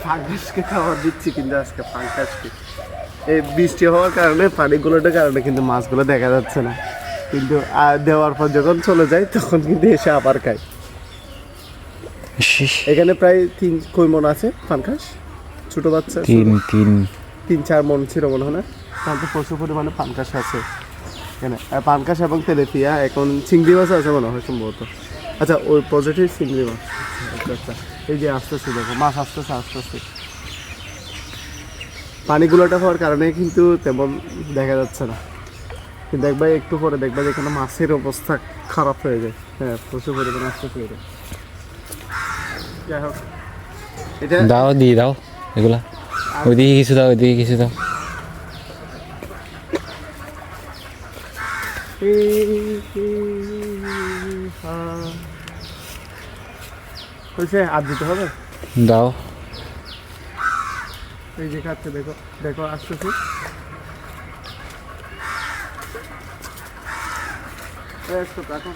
ফাঙ্গাসকে খাবার দিচ্ছি, কিন্তু আজকে ফাঙ্গাসকে এই বৃষ্টি হওয়ার কারণে পানিগুলোর কারণে কিন্তু মাছগুলো দেখা যাচ্ছে না, কিন্তু দেওয়ার পর যখন চলে যায় তখন কিন্তু এসে আবার খায়। এখানে প্রায় 3 মণ আছে ফাঙ্গাস, ছোট বাচ্চা 3-4 মণ ছিল মনে হয় না। তাহলে তো প্রচুর পরিমাণে ফাঙ্গাস আছে এখানে, পাঙ্কাশ এবং তেলেপিয়া। এখন চিংড়ি মাছ আছে মনে হয় সম্ভবত। আচ্ছা, ওই পজিটিভ চিংড়ি মাছ। আচ্ছা আচ্ছা, এই যে আসতেছে, দেখো মাছ আসতেছে আস্তে আস্তে। পানিগুলোটা হওয়ার কারণে কিন্তু তেমন দেখা যাচ্ছে না, কিন্তু দেখবা একটু পরে দেখবা যেখানে মাছের অবস্থা খারাপ হয়ে যায়। হ্যাঁ, প্রচুর পরিমাণে আসতেছে এটা। যাই হোক, এটা দাও দিয়ে দাও এগুলা, ওইদিকে কিছু দাও, ওইদিকে কিছু দাও। হয়েছে, আর দিতে হবে। দাও। এই যে খাচ্ছে, দেখো দেখো আসতেছি। একটু এখন